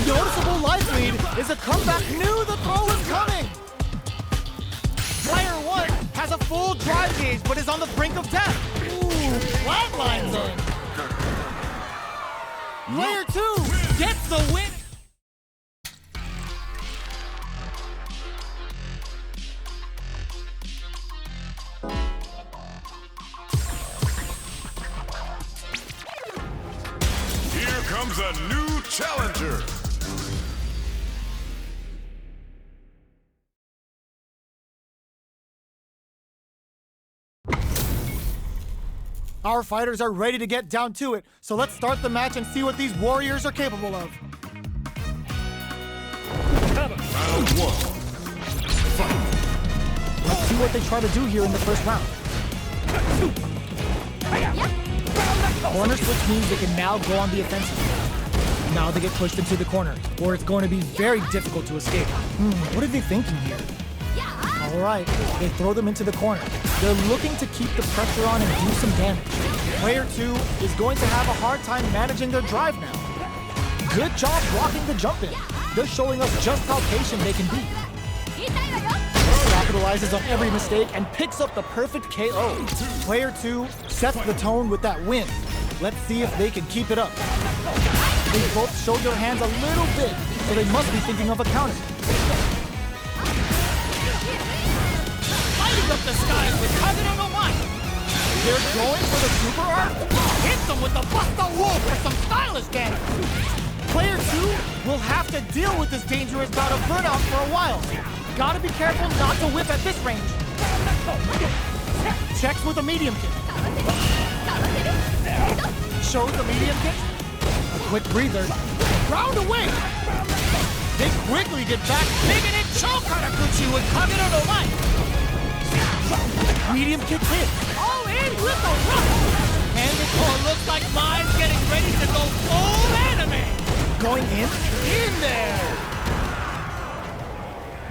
noticeable life lead is a comeback. Knew the throw was coming. Player 1 has a full drive gauge, but is on the brink of death. Ooh, flatlines in. Player 2 gets the win. Here comes a new challenger. Our fighters are ready to get down to it, so let's start the match and see what these warriors are capable of. Round 1. Fight. Let's see what they try to do here in the first round. Corner switch means they can now go on the offensive. Now they get pushed into the corner, or it's going to be very difficult to escape. What are they thinking here? All right, they throw them into the corner. They're looking to keep the pressure on and do some damage. Player 2 is going to have a hard time managing their drive now. Good job blocking the jump in. They're showing us just how patient they can be. Capitalizes on every mistake and picks up the perfect KO. Player 2 sets the tone with that win. Let's see if they can keep it up. They both showed their hands a little bit, so they must be thinking of a counter. Lighting up the skies with Kagero no Mai. They're going for the super art. Hit them with the Busta Wolf for some stylish damage. Player 2 will have to deal with this dangerous bout of burnout for a while. Gotta be careful not to whip at this range. Checks with a medium kick. Shows the medium kick. A quick breather. Round away. They quickly get back. Bigoted Chokarakuchi with Kagero no Mai. Medium kick hit. All in with the rush. And the core looks like Mai's getting ready to go full anime. Going in? In there.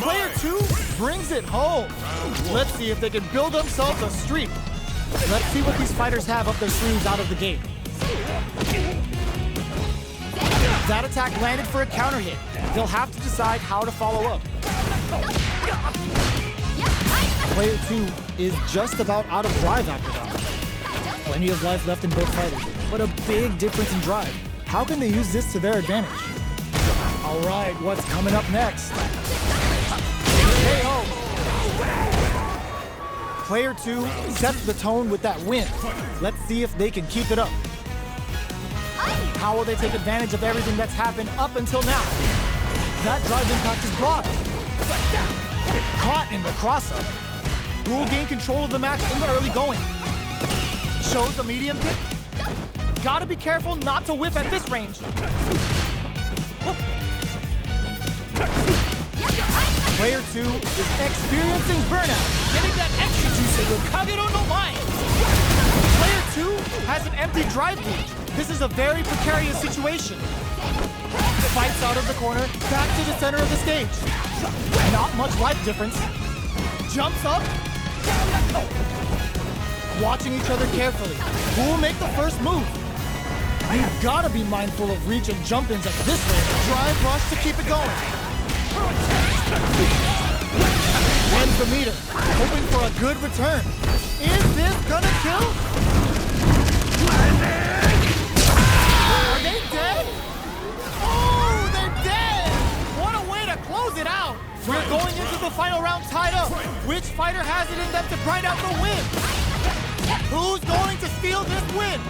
Player 2 brings it home. Let's see if they can build themselves a streak. Let's see what these fighters have up their sleeves out of the gate. That attack landed for a counter hit. They'll have to decide how to follow up. Player 2 is just about out of drive after that. Plenty of life left in both fighters, but a big difference in drive. How can they use this to their advantage? All right, what's coming up next? KO. Player 2 sets the tone with that win. Let's see if they can keep it up. How will they take advantage of everything that's happened up until now? That drive impact is blocked. Caught in the cross-up. Who will gain control of the match in the early going? Shows the medium kick. Gotta be careful not to whip at this range. Player 2 is experiencing burnout, getting that extra juice with Kagero no Mai. Player 2 has an empty drive gauge. This is a very precarious situation. Fights out of the corner, back to the center of the stage. Not much life difference. Jumps up. Watching each other carefully. Who will make the first move? You've gotta be mindful of reach and jump-ins at this rate. Drive rush to keep it going. Ends the meter, hoping for a good return. Is this gonna kill? Are they dead? Oh, they're dead! What a way to close it out! We're going into the final round tied up. Which fighter has it in them to grind out the win? Who's going to steal this win?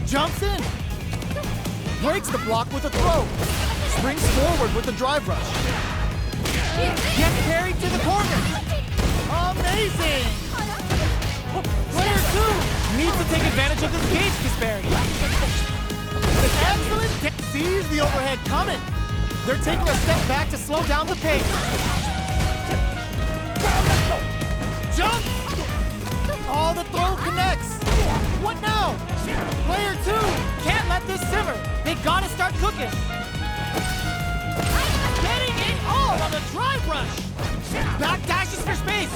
Jumps in. Breaks the block with a throw. Springs forward with the drive rush. Gets carried to the corner. Amazing! Player 2 needs to take advantage of this gauge disparity. Excellent! Sees the overhead coming. They're taking a step back to slow down the pace. Jump! Oh, the throw connects. What now? Player 2 can't let this simmer. They gotta start cooking. Getting it all on the drive rush. Back dashes for space.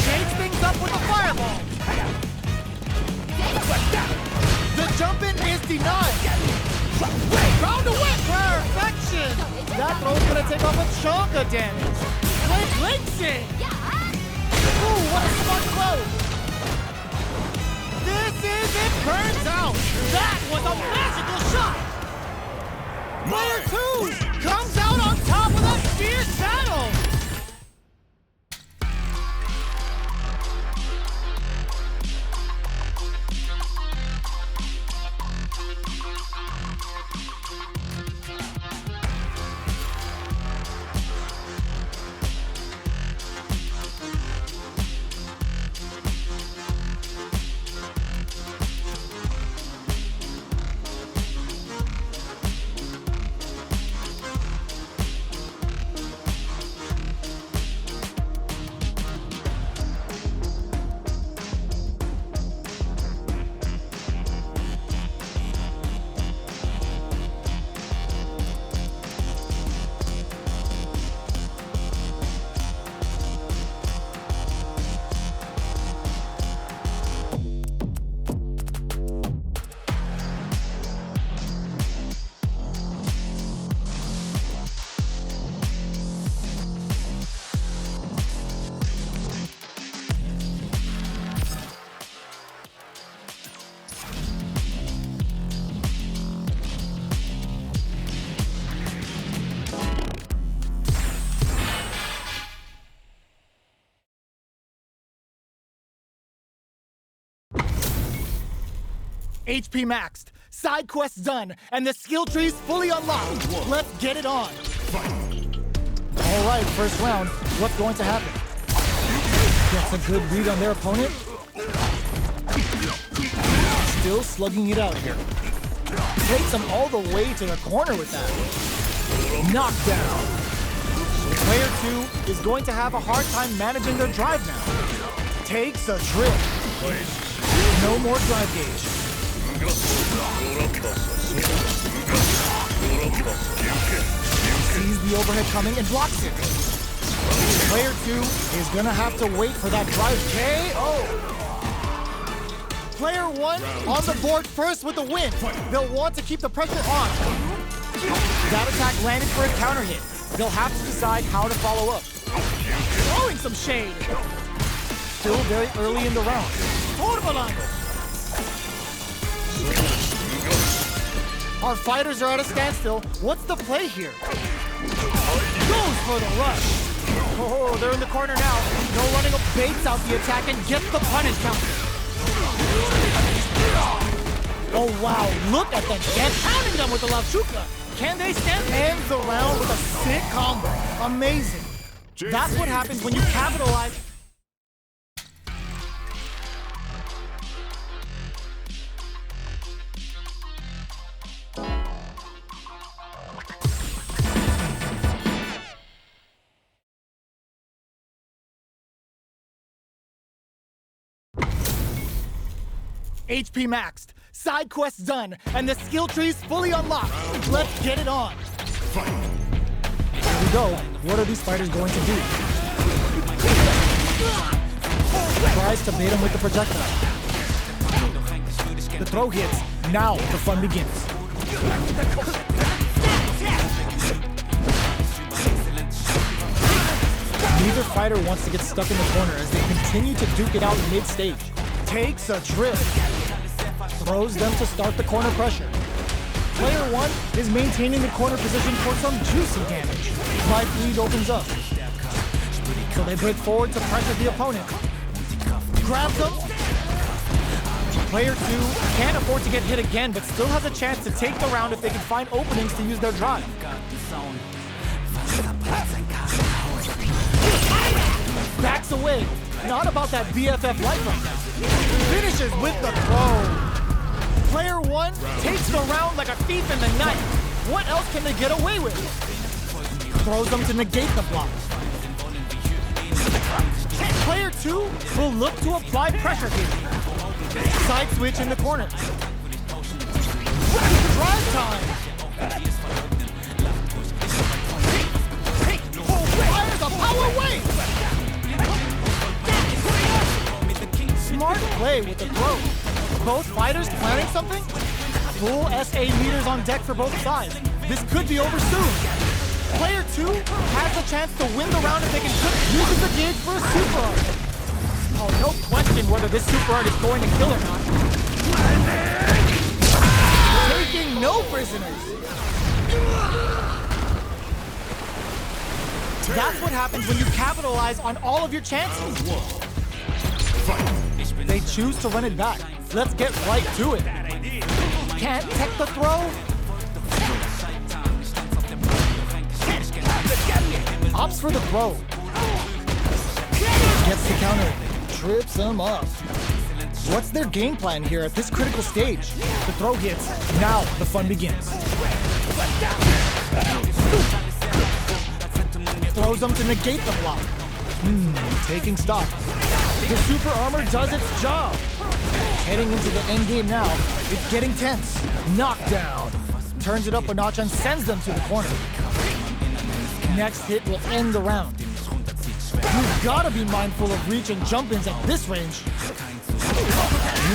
Shades things up with a fireball. The jump-in is denied. take off a chunk of damage. Links it! Ooh, what a smart throw! This is it! Burns out! That was a magical shot! Player 2 comes out on top with a fierce battle! HP maxed, side quests done, and the skill tree's fully unlocked. Let's get it on. All right, first round. What's going to happen? Gets a good read on their opponent. Still slugging it out here. Takes them all the way to the corner with that. Knockdown. Player 2 is going to have a hard time managing their drive now. Takes a trip. No more drive gauge. Sees the overhead coming and blocks it. Player 2 is gonna have to wait for that drive KO. Player 1 on the board first with the win. They'll want to keep the pressure on. That attack landed for a counter hit. They'll have to decide how to follow up. Throwing some shade. Still very early in the round. Torbalango. Our fighters are at a standstill. What's the play here? Goes for the rush. Oh, they're in the corner now. No running up, baits out the attack and gets the punish counter. Oh wow, look at them. They're pounding them with the Lavchuka. Can they stand? Ends the round with a sick combo. Amazing. That's what happens when you capitalize. HP maxed, side quests done, and the skill tree's fully unlocked. Let's get it on. Here we go. What are these fighters going to do? Tries to bait him with the projectile. The throw hits. Now the fun begins. Neither fighter wants to get stuck in the corner as they continue to duke it out mid-stage. Takes a trip. Throws them to start the corner pressure. Player 1 is maintaining the corner position for some juicy damage. Life lead opens up. So they break forward to pressure the opponent. Grabs them. Player 2 can't afford to get hit again, but still has a chance to take the round if they can find openings to use their drive. Backs away. Not about that BFF life right now. Finishes with the throw. Player 1 takes the round like a thief in the night. What else can they get away with? Throws them to negate the block. Player 2 will look to apply pressure here. Side switch in the corner. Drive time. Fires a power wave. Smart play with the throw. Both fighters planning something? Full SA meters on deck for both sides. This could be over soon. Player 2 has the chance to win the round if they can uses the gauge for a super art. Oh, no question whether this super art is going to kill or not. Taking no prisoners. That's what happens when you capitalize on all of your chances. They choose to run it back. Let's get right to it. Can't tech the throw. Opts for the throw. Gets the counter. Trips him up. What's their game plan here at this critical stage? The throw hits. Now the fun begins. Throws them to negate the block. Taking stock. The super armor does its job. Heading into the end game now. It's getting tense. Knockdown. Turns it up a notch and sends them to the corner. Next hit will end the round. You've gotta be mindful of reach and jump-ins at this range.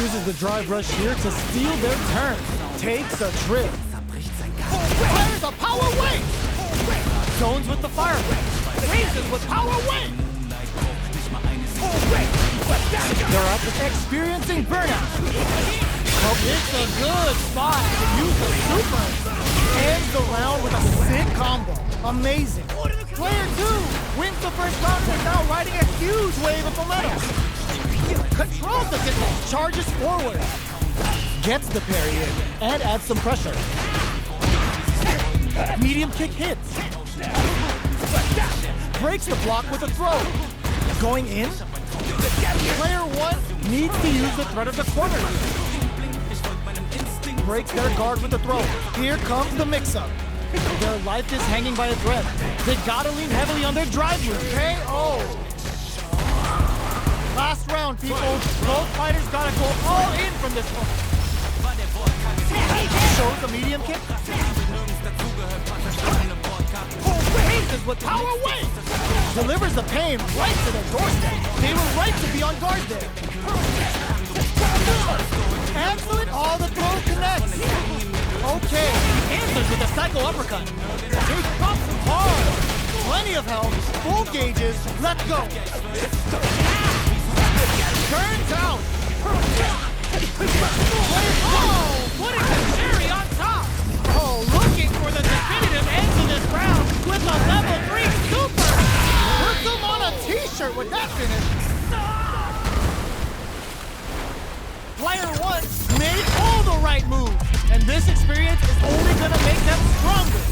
Uses the drive rush here to steal their turn. Takes a trip. Fires a power wave! Zones with the fire wave. Raises with power wave! They're experiencing burnout. Oh, it's a good spot to use the super. Ends the round with a sick combo. Amazing. Player 2 wins the first round and is now riding a huge wave of momentum. Controls the distance, charges forward. Gets the parry in and adds some pressure. Medium kick hits. Breaks the block with a throw. Going in. Player 1 needs to use the threat of the corner. Breaks their guard with a throw. Here comes the mix-up. Their life is hanging by a thread. They gotta lean heavily on their drive move. KO! Last round, people. Both fighters gotta go all in from this one. Shows the medium kick. Raises with power wave! Delivers the pain right to their doorstep. They were right to be on guard there. Excellent, all the throw connects. Okay, answers with a psycho uppercut. He bumps hard. Plenty of health, full gauges, let's go. Turns out. Oh, putting the cherry on top. Oh, looking for the definitive end to this round with a level 3 super. Puts him on a t-shirt with that finish. Player 1 made all the right moves, and this experience is only gonna make them stronger.